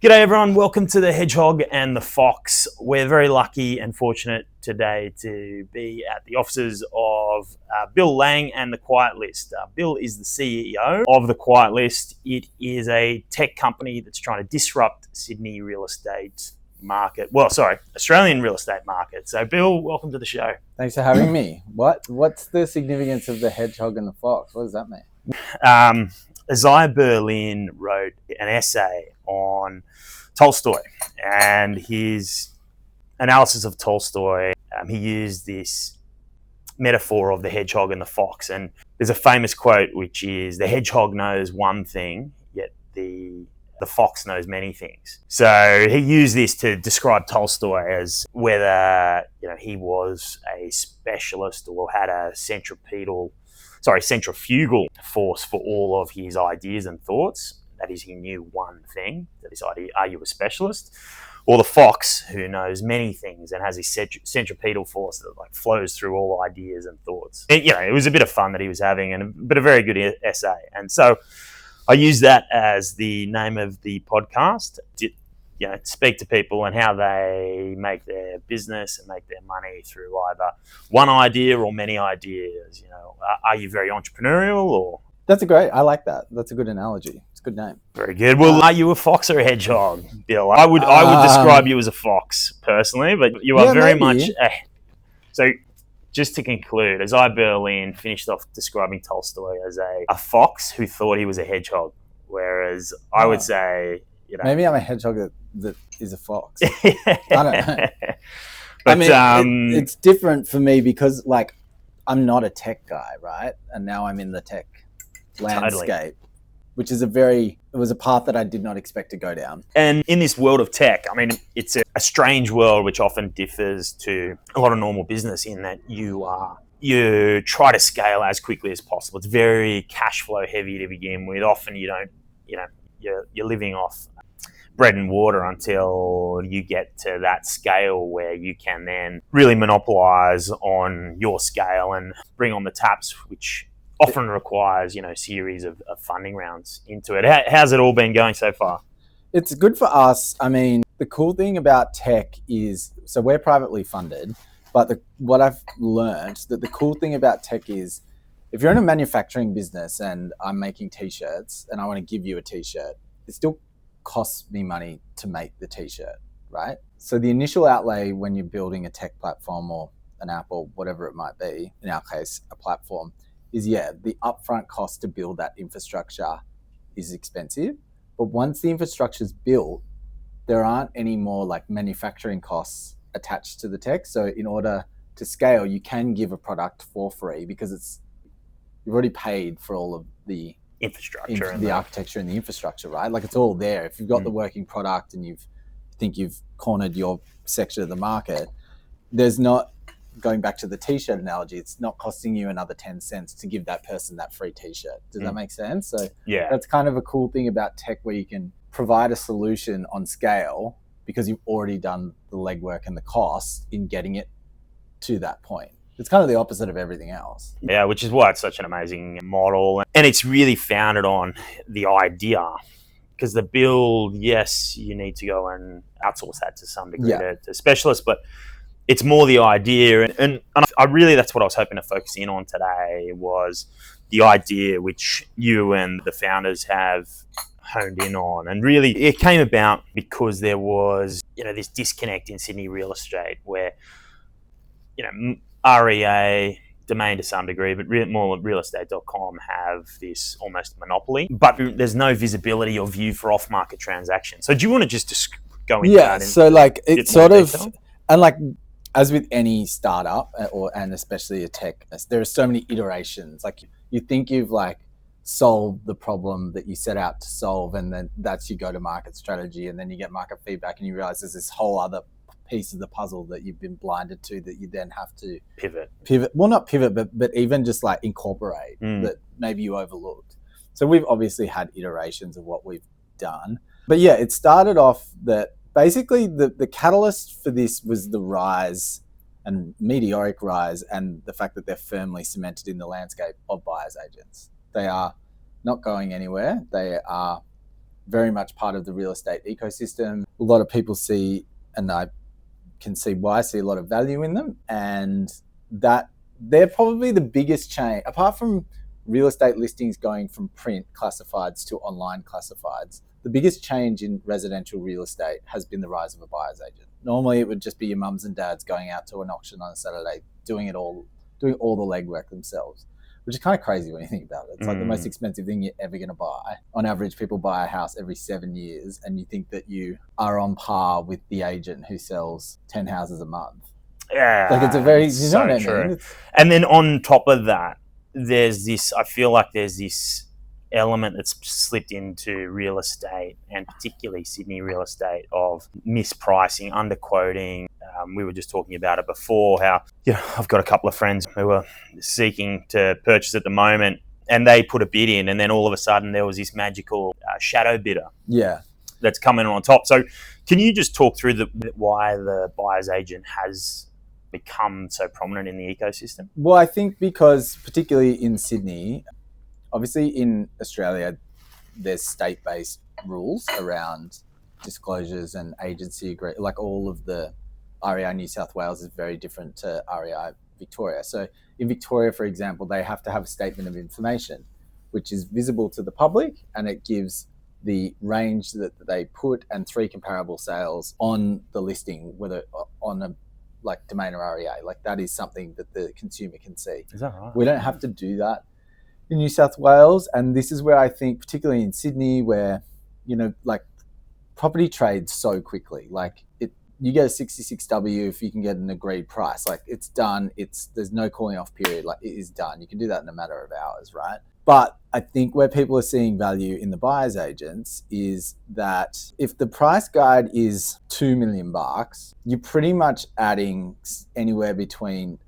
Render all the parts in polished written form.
G'day everyone, welcome to the Hedgehog and the Fox. We're very lucky and fortunate today to be at the offices of Bill Laing and The Quiet List. Bill is the CEO of The Quiet List. It is a tech company that's trying to disrupt Sydney real estate market. Australian real estate market. So Bill, welcome to the show. Thanks for having me. What's the significance of the Hedgehog and the Fox? What does that mean? Isaiah Berlin wrote an essay on Tolstoy and his analysis of Tolstoy. He used this metaphor of the hedgehog and the fox, and there's a famous quote which is, the hedgehog knows one thing, yet the fox knows many things. So he used this to describe Tolstoy as whether he was a specialist or had a centrifugal force for all of his ideas and thoughts. That is, he knew one thing, that is, are you a specialist? Or the fox, who knows many things and has his centripetal force that flows through all ideas and thoughts. It was a bit of fun that he was having, but a very good essay. And so I use that as the name of the podcast, speak to people and how they make their business and make their money through either one idea or many ideas. Are you very entrepreneurial or? I like that. That's a good analogy. It's a good name. Very good. Well, are you a fox or a hedgehog, Bill? I would describe you as a fox personally, but you are very much so just to conclude, Isaiah Berlin finished off describing Tolstoy as a fox who thought he was a hedgehog, whereas I would say, maybe I'm a hedgehog that is a fox. I don't know. But, it's different for me because I'm not a tech guy, right? And now I'm in the tech landscape, which is it was a path that I did not expect to go down. And in this world of tech, it's a strange world which often differs to a lot of normal business in that you try to scale as quickly as possible. It's very cash flow heavy to begin with. Often you're living off bread and water until you get to that scale where you can then really monopolize on your scale and bring on the taps, which often requires, series of funding rounds into it. How's it all been going so far? It's good for us. The cool thing about tech is, so we're privately funded, but what I've learned, that the cool thing about tech is, if you're in a manufacturing business and I'm making t-shirts and I want to give you a t-shirt, it still costs me money to make the t-shirt, right? So the initial outlay when you're building a tech platform or an app or whatever it might be, in our case, a platform, is the upfront cost to build that infrastructure is expensive. But once the infrastructure is built, there aren't any more manufacturing costs attached to the tech. So in order to scale, you can give a product for free because you've already paid for all of the infrastructure, the architecture and the infrastructure, right? It's all there. If you've got the working product and you think you've cornered your section of the market, there's not, going back to the t-shirt analogy, it's not costing you another 10 cents to give that person that free t-shirt. Does that make sense? So that's kind of a cool thing about tech, where you can provide a solution on scale because you've already done the legwork and the cost in getting it to that point. It's kind of the opposite of everything else. Yeah, which is why it's such an amazing model. And it's really founded on the idea, because the build, yes, you need to go and outsource that to some degree to specialists, but it's more the idea. And I really, that's what I was hoping to focus in on today, was the idea which you and the founders have honed in on. And really it came about because there was, this disconnect in Sydney real estate where, REA, Domain to some degree, but more realestate.com have this almost monopoly, but there's no visibility or view for off-market transactions. So do you want to just go into that? So it's sort of, and as with any startup and especially a tech, there are so many iterations. You think you've solved the problem that you set out to solve, and then that's your go-to-market strategy, and then you get market feedback and you realize there's this whole other piece of the puzzle that you've been blinded to that you then have to pivot. Well, not pivot, but even just incorporate that maybe you overlooked. So we've obviously had iterations of what we've done, but it started off that basically the catalyst for this was the rise and meteoric rise, and the fact that they're firmly cemented in the landscape of buyer's agents. They are not going anywhere. They are very much part of the real estate ecosystem. A lot of people see, and I can see why, I see a lot of value in them, and that they're probably the biggest change, apart from real estate listings going from print classifieds to online classifieds. The biggest change in residential real estate has been the rise of a buyer's agent. Normally it would just be your mums and dads going out to an auction on a Saturday, doing all the legwork themselves, which is kind of crazy when you think about it. It's like the most expensive thing you're ever going to buy. On average, people buy a house every 7 years, and you think that you are on par with the agent who sells 10 houses a month. Yeah, like it's a very, it's you know so what I true. mean? And then on top of that, I feel like there's this element that's slipped into real estate, and particularly Sydney real estate, of mispricing, underquoting. We were just talking about it before, how I've got a couple of friends who are seeking to purchase at the moment, and they put a bid in, and then all of a sudden there was this magical shadow bidder that's coming on top. So can you just talk through why the buyer's agent has become so prominent in the ecosystem? Well, I think because particularly in Sydney, obviously in Australia, there's state-based rules around disclosures and agency agreement. Like all of the REI New South Wales is very different to REI Victoria. So in Victoria, for example, they have to have a statement of information, which is visible to the public, and it gives the range that they put and 3 comparable sales on the listing, whether on a like Domain or REA. Like that is something that the consumer can see. Is that right? We don't have to do that in New South Wales, and this is where I think, particularly in Sydney, where like property trades so quickly. Like you get a 66W if you can get an agreed price. Like it's done. There's no calling off period. Like it is done. You can do that in a matter of hours, right? But I think where people are seeing value in the buyer's agents is that if the price guide is $2 million, you're pretty much adding anywhere between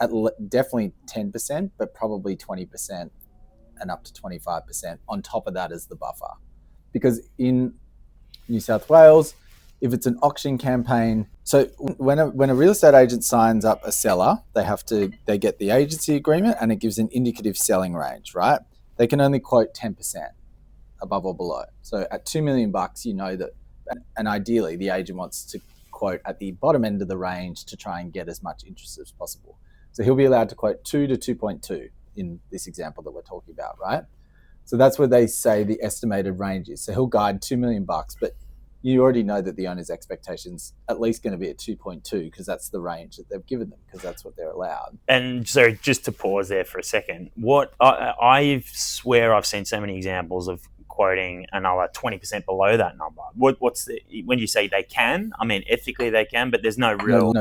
definitely 10%, but probably 20% and up to 25% on top of that as the buffer. Because in New South Wales, if it's an auction campaign, so when a real estate agent signs up a seller, they get the agency agreement, and it gives an indicative selling range, right? They can only quote 10% above or below. So at $2 million, you know that, and ideally the agent wants to quote at the bottom end of the range to try and get as much interest as possible. So he'll be allowed to quote 2 to 2.2 in this example that we're talking about, right? So that's where they say the estimated range is. So he'll guide $2 million, but you already know that the owner's expectations at least going to be at 2.2 because that's the range that they've given them, because that's what they're allowed. And so just to pause there for a second, I swear I've seen so many examples of quoting another 20% below that number. When you say they can, I mean ethically they can, but there's no real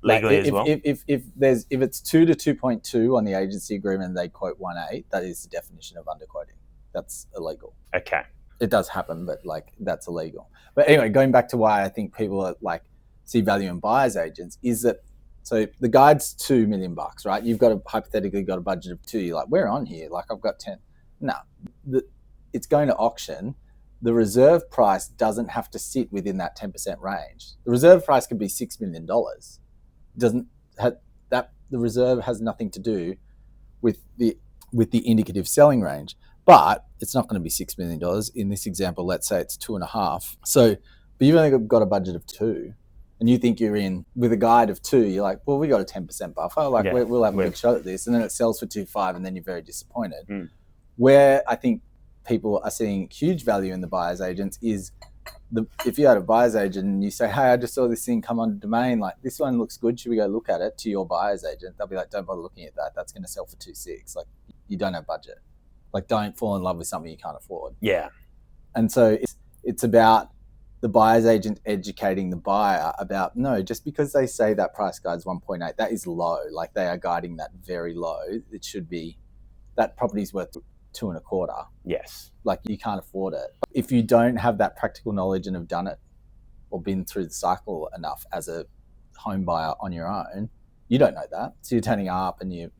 legally as well. If it's 2 to 2.2 on the agency agreement, they quote 1.8. That is the definition of underquoting. That's illegal. Okay. It does happen, but like that's illegal. But anyway, going back to why I think people are see value in buyer's agents is that, so the guide's $2 million, right? You've hypothetically got a budget of 2. You're like, we're on here. Like I've got 10. No, it's going to auction. The reserve price doesn't have to sit within that 10% range. The reserve price could be $6 million. The reserve has nothing to do with the indicative selling range. But it's not going to be $6 million. In this example, let's say it's 2.5. So, but you've only got a budget of 2, and you think you're in with a guide of 2. You're like, well, we got a 10% buffer. Like we'll have a good shot at this, and then it sells for 2.5, and then you're very disappointed. Where I think people are seeing huge value in the buyer's agents is if you had a buyer's agent and you say, hey, I just saw this thing come on Domain, like this one looks good, should we go look at it? To your buyer's agent, they'll be like, don't bother looking at that. That's going to sell for 2.6. Like you don't have budget. Like don't fall in love with something you can't afford. Yeah. And so it's about the buyer's agent educating the buyer about, no, just because they say that price guide's 1.8, that is low. Like they are guiding that very low. It should be, that property's worth 2.25. Yes. Like you can't afford it. If you don't have that practical knowledge and have done it or been through the cycle enough as a home buyer on your own, you don't know that. So you're turning up and you're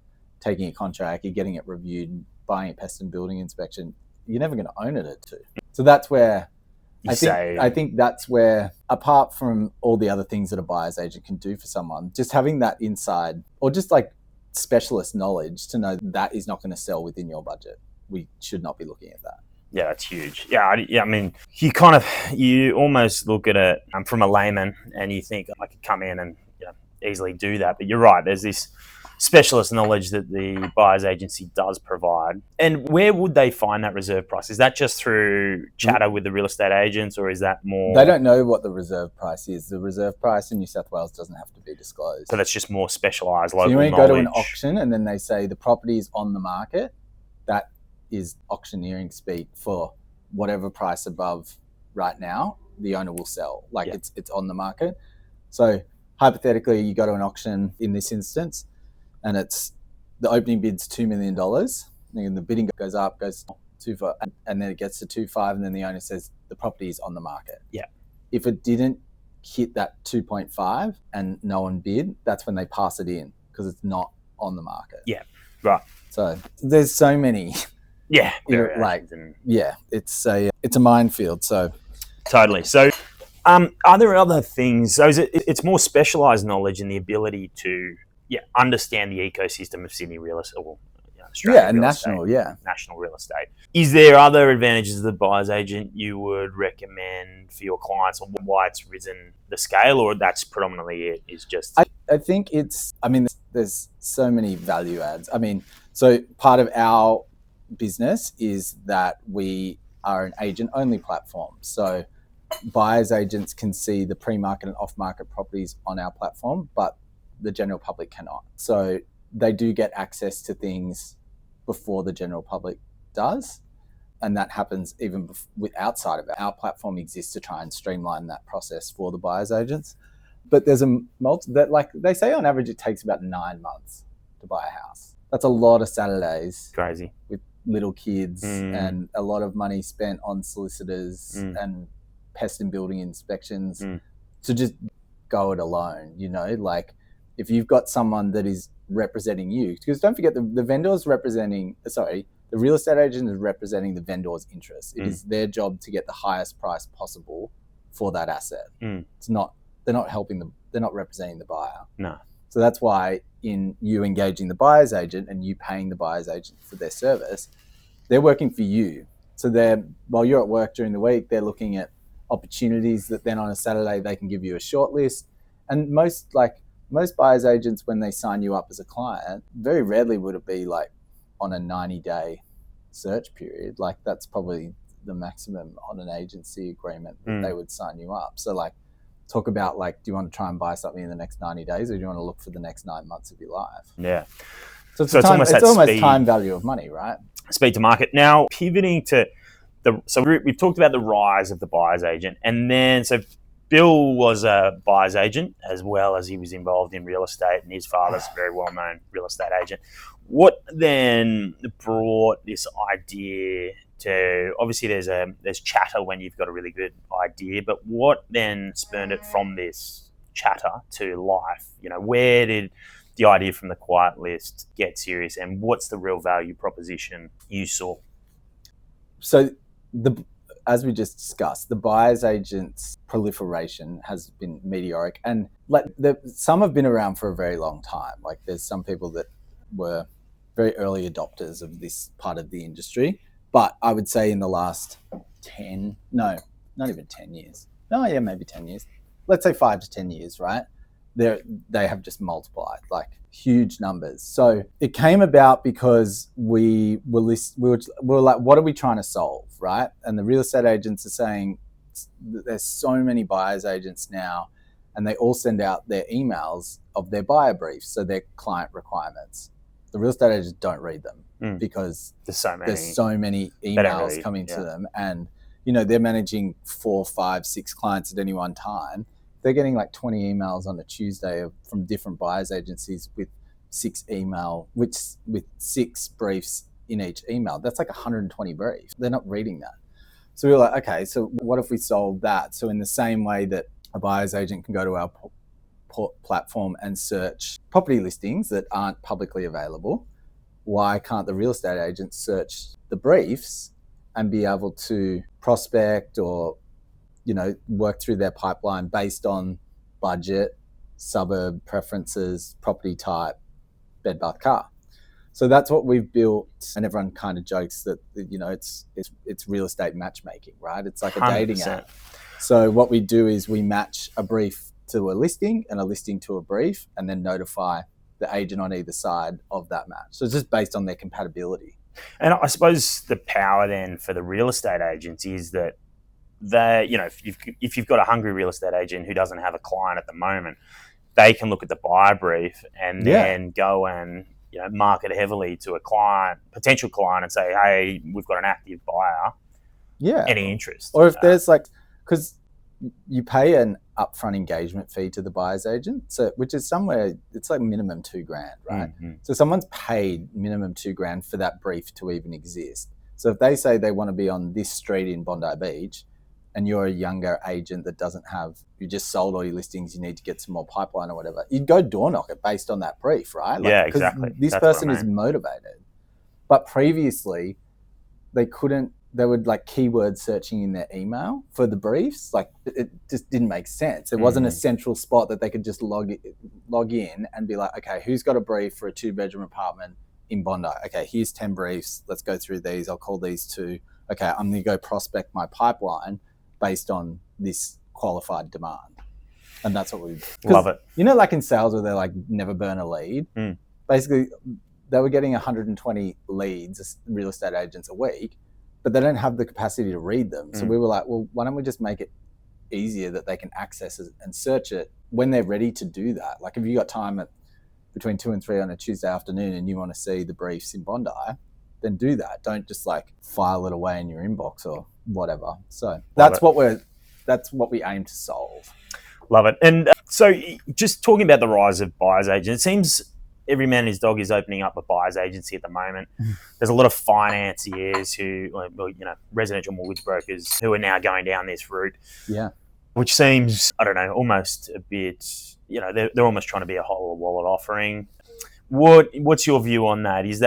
taking a contract, you're getting it reviewed, buying a pest and building inspection, you're never going to own it at 2. So that's where I think that's where, apart from all the other things that a buyer's agent can do for someone, just having that inside or just like specialist knowledge to know that is not going to sell within your budget. We should not be looking at that. Yeah, that's huge. I mean, you almost look at it from a layman, and you think I could come in and easily do that. But you're right. There's this specialist knowledge that the buyer's agency does provide. And where would they find that reserve price? Is that just through chatter with the real estate agents, or is that more? They don't know what the reserve price is. The reserve price in New South Wales doesn't have to be disclosed. So that's just more specialised local knowledge. So you go to an auction and then they say the property is on the market. That is auctioneering speak for whatever price above right now the owner will sell. It's on the market. So hypothetically, you go to an auction in this instance, and it's the opening bid's $2 million, and the bidding goes up, goes 2.5, and then it gets to 2.5, and then the owner says the property is on the market. Yeah. If it didn't hit that 2.5 and no one bid, that's when they pass it in because it's not on the market. Yeah. Right. So there's so many. Yeah. It's a minefield. So totally. So are there other things? So it's more specialised knowledge and the ability to understand the ecosystem of Sydney real estate, or Australian real national estate, national real estate. Is there other advantages of the buyer's agent you would recommend for your clients, or why it's risen the scale, or that's predominantly it? Is just I think there's so many value adds. So part of our business is that we are an agent-only platform. So buyers agents can see the pre-market and off-market properties on our platform, but the general public cannot. So they do get access to things before the general public does. And that happens even outside of it. Our platform exists to try and streamline that process for the buyers agents. But there's they say on average it takes about 9 months to buy a house. That's a lot of Saturdays. Crazy. With little kids and a lot of money spent on solicitors and pest and building inspections to just go it alone, if you've got someone that is representing you, because don't forget the vendor's the real estate agent is representing the vendor's interests. It is their job to get the highest price possible for that asset. It's not, they're not representing the buyer. No. So that's why in you engaging the buyer's agent and you paying the buyer's agent for their service, they're working for you. So while you're at work during the week, they're looking at opportunities that then on a Saturday they can give you a short list. And most buyer's agents, when they sign you up as a client, very rarely would it be on a 90-day search period. That's probably the maximum on an agency agreement that they would sign you up. So talk about do you want to try and buy something in the next 90 days or do you want to look for the next 9 months of your life? Yeah. So it's almost time value of money, right? Speed to market. Now, pivoting to we've talked about the rise of the buyer's agent, and then Bill was a buyer's agent as well as he was involved in real estate, and his father's a very well-known real estate agent. What then brought this idea to, obviously there's chatter when you've got a really good idea, but what then spurned it from this chatter to life? Where did the idea from the quiet list get serious, and what's the real value proposition you saw? So as we just discussed, the buyer's agent's proliferation has been meteoric, and some have been around for a very long time. There's some people that were very early adopters of this part of the industry, but I would say in the last 10, no, not even 10 years. No, yeah, maybe 10 years. Let's say 5 to 10 years, right? They have just multiplied, huge numbers. So it came about because we were like, what are we trying to solve, right? And the real estate agents are saying there's so many buyers agents now, and they all send out their emails of their buyer briefs, so their client requirements. The real estate agents don't read them because there's so many emails coming to them, and they're managing 4, 5, 6 clients at any one time. They're getting 20 emails on a Tuesday from different buyers agencies with 6 briefs in each email. That's 120 briefs. They're not reading that. So we were like, okay, so what if we solve that? So in the same way that a buyer's agent can go to our platform and search property listings that aren't publicly available, why can't the real estate agent search the briefs and be able to prospect or work through their pipeline based on budget, suburb preferences, property type, bed, bath, car? So that's what we've built, and everyone kind of jokes that it's real estate matchmaking, right? It's like a dating 100%. app. So what we do is we match a brief to a listing and a listing to a brief, and then notify the agent on either side of that match. So it's just based on their compatibility. And I suppose the power then for the real estate agents is that if you've got a hungry real estate agent who doesn't have a client at the moment, they can look at the buyer brief and then go and market heavily to a potential client, and say, hey, we've got an active buyer. Yeah. Any interest? Or if there's because you pay an upfront engagement fee to the buyer's agent, so which is somewhere it's like minimum $2,000, right? Mm-hmm. So someone's paid minimum $2,000 for that brief to even exist. So if they say they want to be on this street in Bondi Beach, and you're a younger agent that you just sold all your listings, you need to get some more pipeline or whatever, you'd go door knock it based on that brief, right? Yeah, exactly. This person is motivated. But previously, they would keyword searching in their email for the briefs. It just didn't make sense. There wasn't a central spot that they could just log in and be like, okay, who's got a brief for a 2-bedroom apartment in Bondi? Okay, here's 10 briefs. Let's go through these. I'll call these 2. Okay, I'm going to go prospect my pipeline based on this qualified demand. And that's what we do. Love it. Like in sales where they're never burn a lead. Basically, they were getting 120 leads, real estate agents, a week, but they don't have the capacity to read them. So we were like, well, why don't we just make it easier that they can access it and search it when they're ready to do that? If you got time between 2 and 3 on a Tuesday afternoon and you want to see the briefs in Bondi, then do that. Don't just file it away in your inbox or whatever. So that's what we aim to solve. Love it. And so just talking about the rise of buyer's agents, it seems every man and his dog is opening up a buyer's agency at the moment. There's a lot of financiers residential mortgage brokers who are now going down this route. Yeah. Which seems, I don't know, almost a bit, they're almost trying to be a whole wallet offering. What's your view on that? Is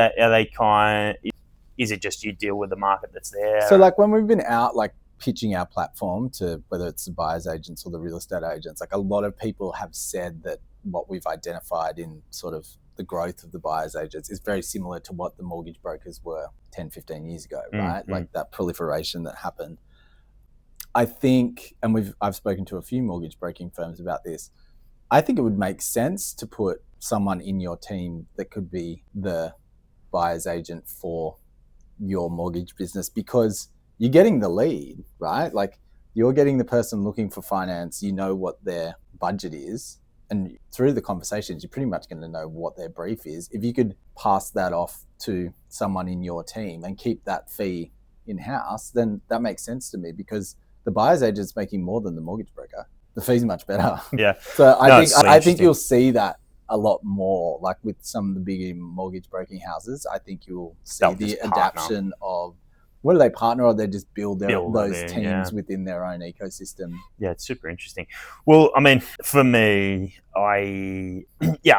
it just you deal with the market that's there? So when we've been out pitching our platform to whether it's the buyer's agents or the real estate agents, a lot of people have said that what we've identified in sort of the growth of the buyer's agents is very similar to what the mortgage brokers were 10, 15 years ago, right? That proliferation that happened. I think, and I've spoken to a few mortgage broking firms about this, I think it would make sense to put someone in your team that could be the buyer's agent for your mortgage business, because you're getting the lead, right? You're getting the person looking for finance, what their budget is, and through the conversations, you're pretty much going to know what their brief is. If you could pass that off to someone in your team and keep that fee in-house, then that makes sense to me, because the buyer's agent's making more than the mortgage broker. The fee's much better. Yeah. So I think you'll see that a lot more, with some of the bigger mortgage broking houses. I think you'll see the adaptation of whether they partner or they just build those teams within their own ecosystem. Yeah, it's super interesting. Well, I mean, for me, I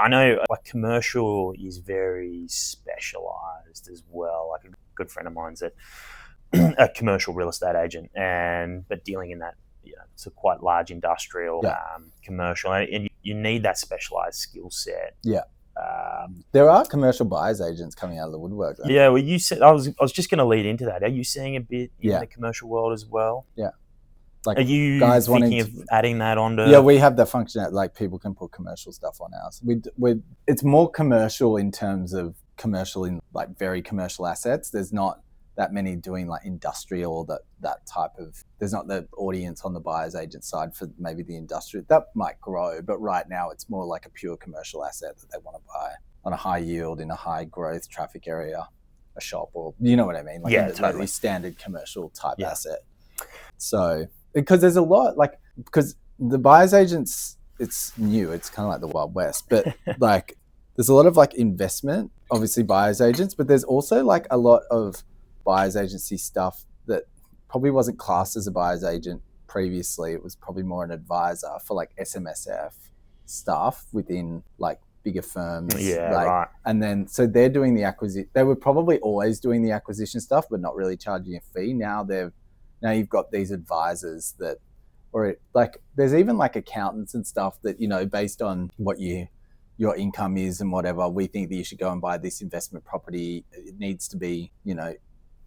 know commercial is very specialized as well. A good friend of mine's a commercial real estate agent, but dealing in that, it's a quite large industrial, commercial, and you need that specialized skill set. Yeah. There are commercial buyers agents coming out of the woodwork, though. Yeah, well, you said I was just going to lead into that. Are you seeing a bit in the commercial world as well? Yeah. Are you guys thinking of adding that onto? Yeah, we have the function that people can put commercial stuff on ours. It's more commercial in terms of commercial in very commercial assets. There's not that many doing industrial or that type of, there's not the audience on the buyer's agent side for maybe the industrial. That might grow, but right now it's more like a pure commercial asset that they want to buy on a high yield in a high growth traffic area, a shop, or you know what I mean? Totally standard commercial type asset. So, because there's a lot, because the buyer's agents, it's new, it's kind of like the Wild West, but there's a lot of investment, obviously buyer's agents, but there's also a lot of buyer's agency stuff that probably wasn't classed as a buyer's agent previously. It was probably more an advisor for SMSF stuff within bigger firms. Yeah, right. And then, so they're doing the acquisition. They were probably always doing the acquisition stuff, but not really charging a fee. Now you've got these advisors there's even accountants and stuff that, based on what your income is and whatever, we think that you should go and buy this investment property. It needs to be,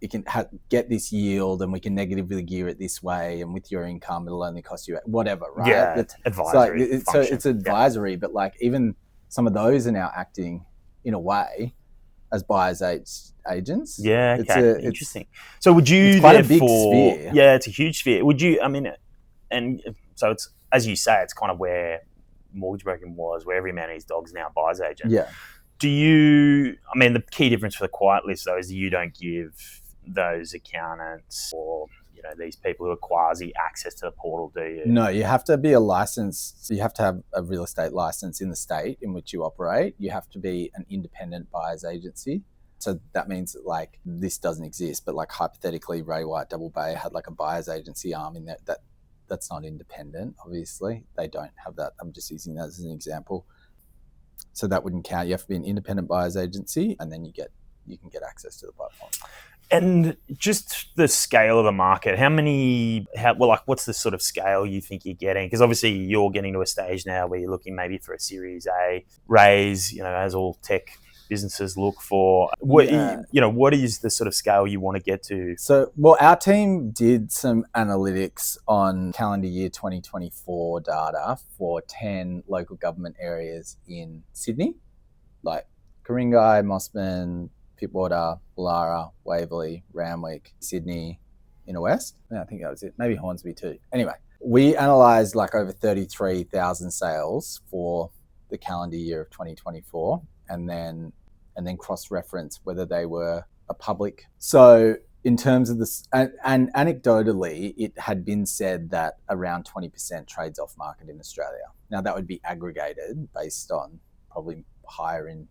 it can get this yield, and we can negatively gear it this way, and with your income it'll only cost you whatever, right? Yeah, it's advisory. So it's advisory, but like even some of those are now acting in a way as buyers agents. Yeah, okay. Interesting. So would you, it's quite a big sphere. Yeah, it's a huge sphere. Would you, I mean, and so it's, as you say, it's kind of where mortgage broking was, where every man and his dog's now buyer's agent. Yeah. Do you, I mean, the key difference for the quiet list though is you don't give those accountants or these people who are quasi access to the portal, do you? No, you have to be a licensed, you have to have a real estate license in the state in which you operate. You have to be an independent buyer's agency. So that means that like this doesn't exist, but like hypothetically Ray White Double Bay had like a buyer's agency arm in that's not independent, obviously. They don't have that. I'm just using that as an example. So that wouldn't count. You have to be an independent buyer's agency, and then you can get access to the platform. And just the scale of the market, what's the sort of scale you think you're getting? Because obviously you're getting to a stage now where you're looking maybe for a Series A raise, as all tech businesses look for. What is the sort of scale you want to get to? So, our team did some analytics on calendar year 2024 data for 10 local government areas in Sydney, like Ku-ring-gai, Mossman, Pittwater, Woollahra, Waverley, Randwick, Sydney, Inner West. Yeah, I think that was it. Maybe Hornsby too. Anyway, we analysed like over 33,000 sales for the calendar year of 2024, and then cross-reference whether they were a public. So in terms of this, and anecdotally, it had been said that around 20% trades off market in Australia. Now that would be aggregated based on probably higher in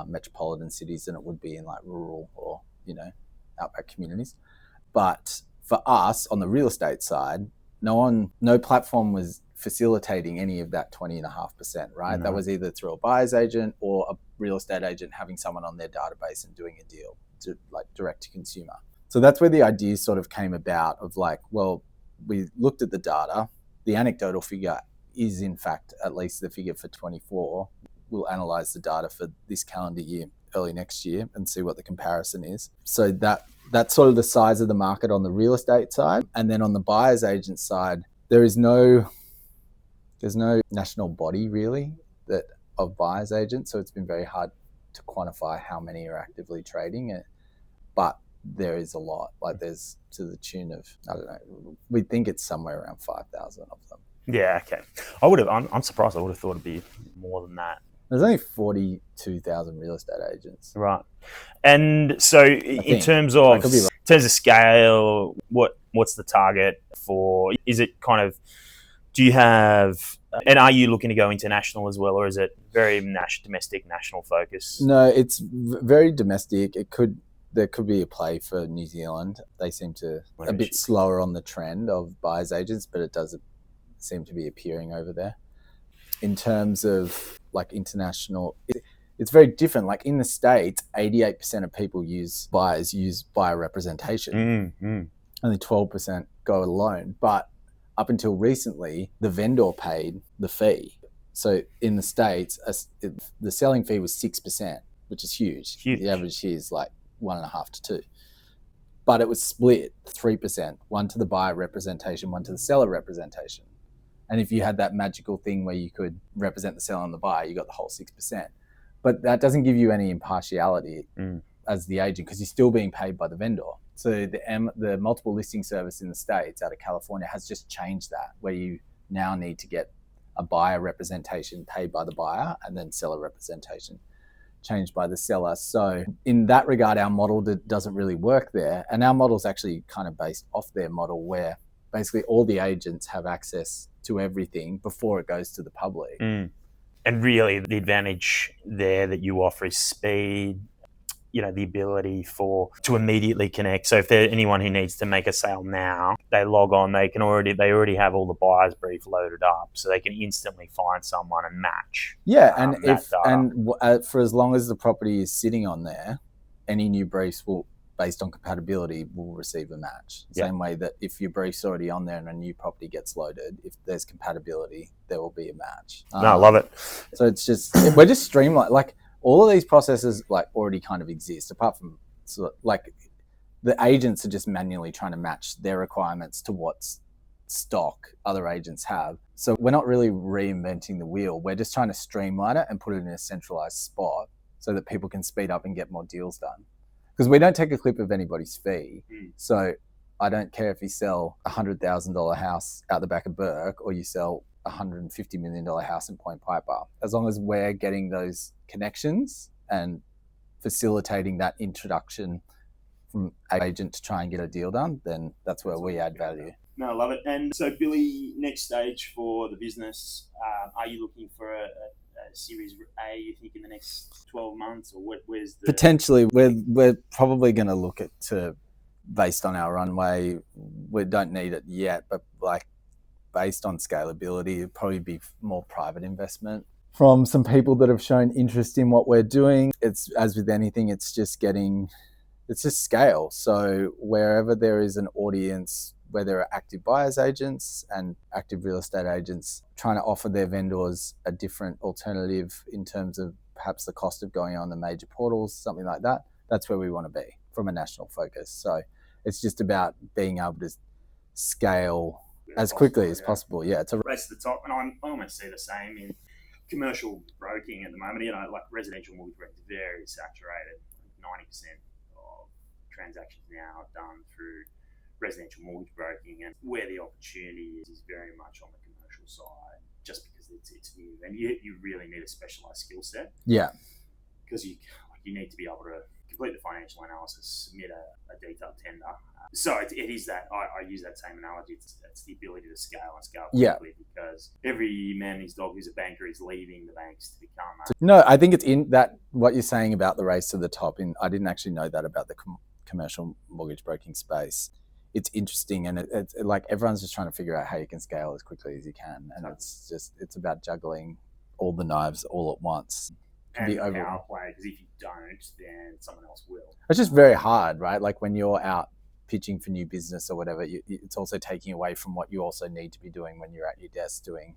metropolitan cities than it would be in like rural or outback communities. But for us on the real estate side, no platform was facilitating any of that 20.5%, right? No. That was either through a buyer's agent or a real estate agent having someone on their database and doing a deal to like direct to consumer. So that's where the idea sort of came about of like, well, we looked at the data. The anecdotal figure is in fact at least the figure for 24. We'll analyze the data for this calendar year, early next year, and see what the comparison is. So that's sort of the size of the market on the real estate side. And then on the buyer's agent side, there's no national body really of buyer's agents. So it's been very hard to quantify how many are actively trading it. But there is a lot. Like there's to the tune of, I don't know, we think it's somewhere around 5,000 of them. Yeah, okay. I'm surprised. I would have thought it'd be more than that. There's only 42,000 real estate agents. Right. And so in terms of scale, what's the target for? Is it kind of, do you have, and are you looking to go international as well, or is it very domestic, national focus? No, it's very domestic. There could be a play for New Zealand. They seem to a bit slower on the trend of buyer's agents, but it does seem to be appearing over there. In terms of like international, it's very different. Like in the States, 88% of people use buyer representation. Mm-hmm. Only 12% go alone. But up until recently, the vendor paid the fee. So in the States, the selling fee was 6%, which is huge. The average here is like 1.5 to 2. But it was split 3%, one to the buyer representation, one to the seller representation. And if you had that magical thing where you could represent the seller and the buyer, you got the whole 6%. But that doesn't give you any impartiality as the agent because you're still being paid by the vendor. So the multiple listing service in the States out of California has just changed that, where you now need to get a buyer representation paid by the buyer and then seller representation changed by the seller. So in that regard, our model doesn't really work there. And our model is actually kind of based off their model where basically all the agents have access to everything before it goes to the public. And really the advantage there that you offer is speed, the ability to immediately connect. So if there's anyone who needs to make a sale now, they log on, they already have all the buyer's brief loaded up, so they can instantly find someone and match. Yeah, and for as long as the property is sitting on there, any new briefs will based on compatibility will receive a match. Yeah. Same way that if your brief's already on there and a new property gets loaded, if there's compatibility, there will be a match. No, I love it. So it's just, we're just streamlined. Like all of these processes like already kind of exist, apart from like the agents are just manually trying to match their requirements to what's stock other agents have. So we're not really reinventing the wheel. We're just trying to streamline it and put it in a centralized spot so that people can speed up and get more deals done. Because we don't take a clip of anybody's fee. So I don't care if you sell a $100,000 house out the back of Burke or you sell a $150 million house in Point Piper. As long as we're getting those connections and facilitating that introduction from agent to try and get a deal done, then that's where we add value. No, I love it. And so, Billy, next stage for the business, are you looking for a Series A, you think, in the next 12 months? Or where's the... Potentially, we're probably going to look at based on our runway, we don't need it yet, but like based on scalability, it'd probably be more private investment from some people that have shown interest in what we're doing. It's, as with anything, it's just scale. So wherever there is an audience, where there are active buyers agents and active real estate agents trying to offer their vendors a different alternative in terms of perhaps the cost of going on the major portals, something like that, that's where we want to be from a national focus. So it's just about being able to scale as quickly as possible. Yeah, it's a race to the top. And I almost see the same in commercial broking at the moment. You know, like residential mortgage broking is very saturated. 90% of transactions now are done through residential mortgage broking, and where the opportunity is very much on the commercial side, just because it's new, and you really need a specialized skill set. Yeah, because you need to be able to complete the financial analysis, submit a detailed tender. So it is that I use that same analogy. It's the ability to scale and scale quickly, because every man and his dog who's a banker is leaving the banks to become. No, I think it's in that what you're saying about the race to the top. I didn't actually know that about the commercial mortgage broking space. It's interesting, and it's like everyone's just trying to figure out how you can scale as quickly as you can, and it's about juggling all the knives all at once. And power play, because if you don't, then someone else will. It's just very hard, right? Like when you're out pitching for new business or whatever, it's also taking away from what you also need to be doing when you're at your desk doing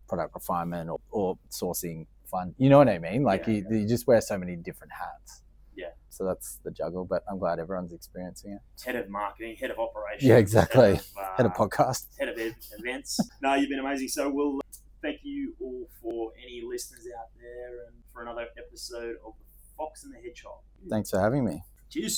product refinement or sourcing fund. You know what I mean? Like you just wear so many different hats. Yeah. So that's the juggle, but I'm glad everyone's experiencing it. Head of marketing, head of operations. Yeah, exactly. Head of podcast. Head of events. No, you've been amazing. So we'll thank you all for any listeners out there and for another episode of The Fox and the Hedgehog. Thanks for having me. Cheers.